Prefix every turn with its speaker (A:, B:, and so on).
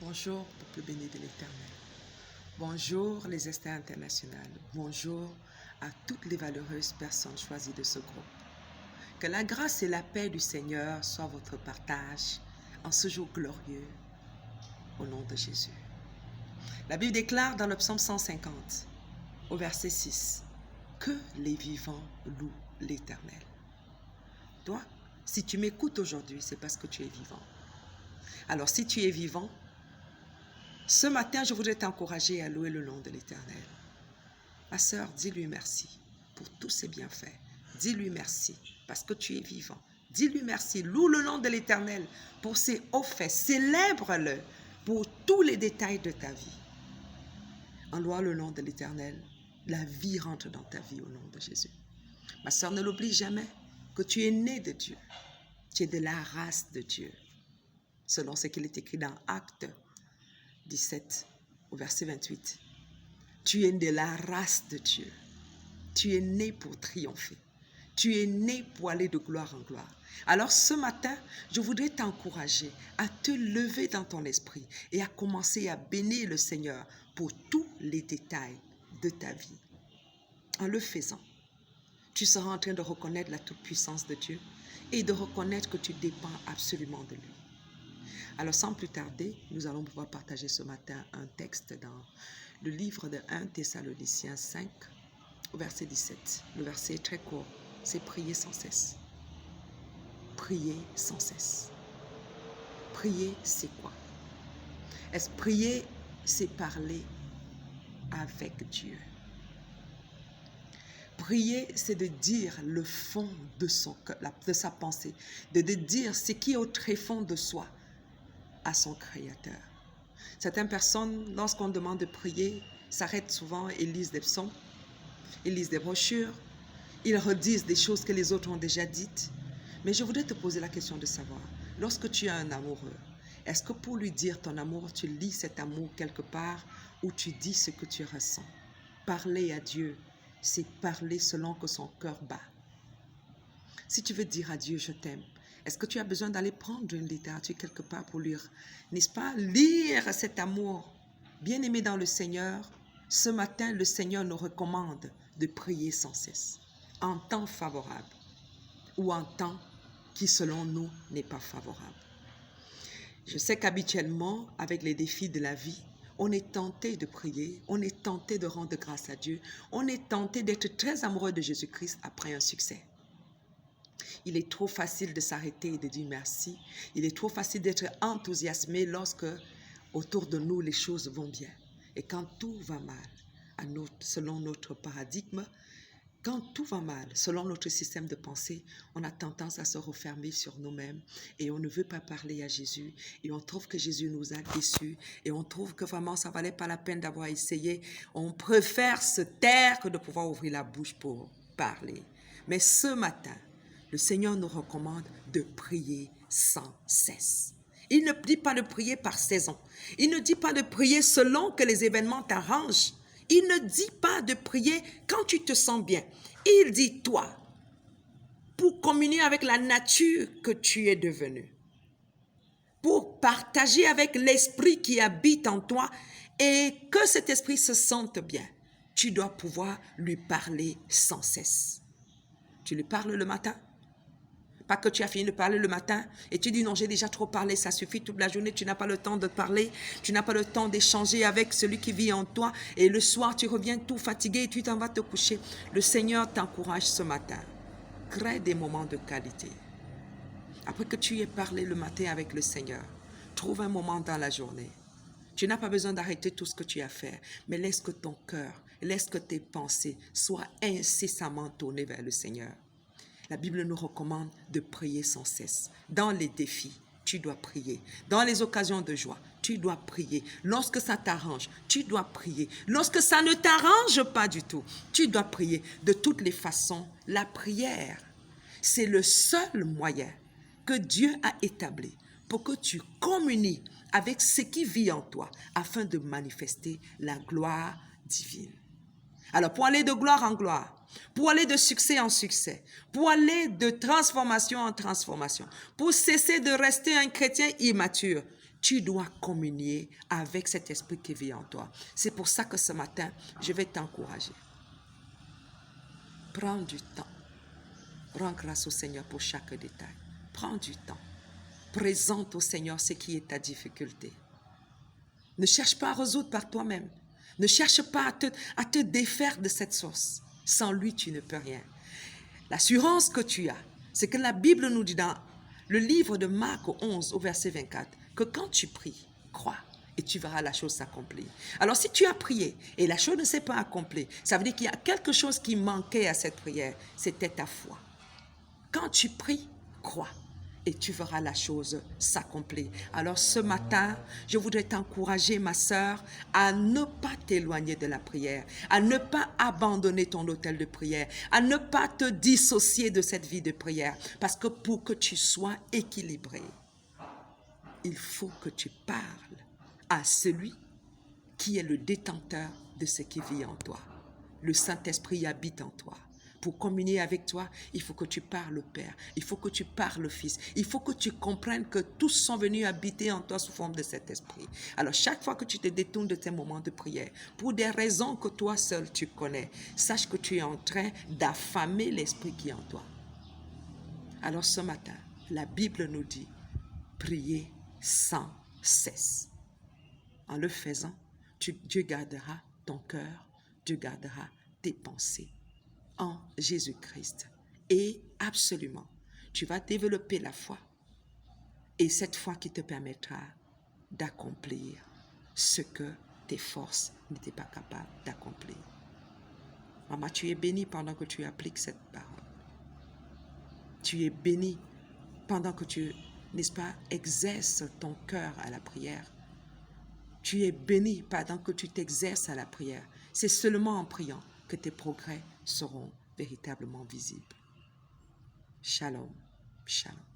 A: Bonjour, peuple béni de l'Éternel. Bonjour, les Esters internationales. Bonjour à toutes les valeureuses personnes choisies de ce groupe. Que la grâce et la paix du Seigneur soient votre partage en ce jour glorieux, au nom de Jésus. La Bible déclare dans le psaume 150, au verset 6, que les vivants louent l'Éternel. Toi, si tu m'écoutes aujourd'hui, c'est parce que tu es vivant. Alors, si tu es vivant, ce matin, je voudrais t'encourager à louer le nom de l'Éternel. Ma sœur, dis-lui merci pour tous ses bienfaits. Dis-lui merci parce que tu es vivant. Dis-lui merci. Loue le nom de l'Éternel pour ses hauts faits. Célèbre-le pour tous les détails de ta vie. En louant le nom de l'Éternel, la vie rentre dans ta vie au nom de Jésus. Ma sœur, ne l'oublie jamais que tu es né de Dieu. Tu es de la race de Dieu. Selon ce qu'il est écrit dans Actes 17, au verset 28. Tu es de la race de Dieu. Tu es né pour triompher. Tu es né pour aller de gloire en gloire. Alors ce matin, je voudrais t'encourager à te lever dans ton esprit et à commencer à bénir le Seigneur pour tous les détails de ta vie. En le faisant, tu seras en train de reconnaître la toute-puissance de Dieu et de reconnaître que tu dépends absolument de lui. Alors, sans plus tarder, nous allons pouvoir partager ce matin un texte dans le livre de 1 Thessaloniciens 5, au verset 17. Le verset est très court, c'est prier sans cesse. Prier sans cesse. Prier, c'est quoi? Prier, c'est parler avec Dieu. Prier, c'est de dire le fond de son cœur, de sa pensée, de dire ce qui est au tréfonds de soi à son Créateur. Certaines personnes, lorsqu'on demande de prier, s'arrêtent souvent et lisent des psaumes, ils lisent des brochures, ils redisent des choses que les autres ont déjà dites. Mais je voudrais te poser la question de savoir, lorsque tu as un amoureux, est-ce que pour lui dire ton amour, tu lis cet amour quelque part ou tu dis ce que tu ressens? Parler à Dieu, c'est parler selon que son cœur bat. Si tu veux dire à Dieu, je t'aime, est-ce que tu as besoin d'aller prendre une littérature quelque part pour lire, n'est-ce pas, lire cet amour? Bien-aimé dans le Seigneur, ce matin, le Seigneur nous recommande de prier sans cesse, en temps favorable ou en temps qui, selon nous, n'est pas favorable. Je sais qu'habituellement, avec les défis de la vie, on est tenté de prier, on est tenté de rendre grâce à Dieu, on est tenté d'être très amoureux de Jésus-Christ après un succès. Il est trop facile de s'arrêter et de dire merci. Il est trop facile d'être enthousiasmé lorsque autour de nous les choses vont bien. Et quand tout va mal, selon notre paradigme, quand tout va mal, selon notre système de pensée, on a tendance à se refermer sur nous-mêmes et on ne veut pas parler à Jésus et on trouve que Jésus nous a déçus et on trouve que vraiment ça ne valait pas la peine d'avoir essayé. On préfère se taire que de pouvoir ouvrir la bouche pour parler. Mais ce matin, le Seigneur nous recommande de prier sans cesse. Il ne dit pas de prier par saison. Il ne dit pas de prier selon que les événements t'arrangent. Il ne dit pas de prier quand tu te sens bien. Il dit toi, pour communier avec la nature que tu es devenu, pour partager avec l'esprit qui habite en toi et que cet esprit se sente bien, tu dois pouvoir lui parler sans cesse. Tu lui parles le matin? Pas que tu as fini de parler le matin et tu dis non, j'ai déjà trop parlé, ça suffit toute la journée, tu n'as pas le temps de parler, tu n'as pas le temps d'échanger avec celui qui vit en toi et le soir tu reviens tout fatigué et tu t'en vas te coucher. Le Seigneur t'encourage ce matin. Crée des moments de qualité. Après que tu aies parlé le matin avec le Seigneur, trouve un moment dans la journée. Tu n'as pas besoin d'arrêter tout ce que tu as fait, mais laisse que ton cœur, laisse que tes pensées soient incessamment tournées vers le Seigneur. La Bible nous recommande de prier sans cesse. Dans les défis, tu dois prier. Dans les occasions de joie, tu dois prier. Lorsque ça t'arrange, tu dois prier. Lorsque ça ne t'arrange pas du tout, tu dois prier. De toutes les façons, la prière, c'est le seul moyen que Dieu a établi pour que tu communies avec ce qui vit en toi afin de manifester la gloire divine. Alors, pour aller de gloire en gloire, pour aller de succès en succès, pour aller de transformation en transformation, pour cesser de rester un chrétien immature, tu dois communier avec cet esprit qui vit en toi. C'est pour ça que ce matin, je vais t'encourager. Prends du temps. Rends grâce au Seigneur pour chaque détail. Prends du temps. Présente au Seigneur ce qui est ta difficulté. Ne cherche pas à résoudre par toi-même. Ne cherche pas à te défaire de cette source. Sans lui, tu ne peux rien. L'assurance que tu as, c'est que la Bible nous dit dans le livre de Marc 11 au verset 24, que quand tu pries, crois et tu verras la chose s'accomplir. Alors si tu as prié et la chose ne s'est pas accomplie, ça veut dire qu'il y a quelque chose qui manquait à cette prière, c'était ta foi. Quand tu pries, crois et tu verras la chose s'accomplir. Alors ce matin, je voudrais t'encourager, ma sœur, à ne pas t'éloigner de la prière, à ne pas abandonner ton autel de prière, à ne pas te dissocier de cette vie de prière. Parce que pour que tu sois équilibré, il faut que tu parles à celui qui est le détenteur de ce qui vit en toi. Le Saint-Esprit habite en toi. Pour communier avec toi, il faut que tu parles au Père, il faut que tu parles au Fils, il faut que tu comprennes que tous sont venus habiter en toi sous forme de cet esprit. Alors chaque fois que tu te détournes de tes moments de prière, pour des raisons que toi seul tu connais, sache que tu es en train d'affamer l'esprit qui est en toi. Alors ce matin, la Bible nous dit, priez sans cesse. En le faisant, Dieu gardera ton cœur, Dieu gardera tes pensées en Jésus-Christ. Et absolument, tu vas développer la foi. Et cette foi qui te permettra d'accomplir ce que tes forces n'étaient pas capables d'accomplir. Maman, tu es bénie pendant que tu appliques cette parole. Tu es bénie pendant que tu, n'est-ce pas, exerces ton cœur à la prière. Tu es béni pendant que tu t'exerces à la prière. C'est seulement en priant que tes progrès seront véritablement visibles. Shalom, shalom.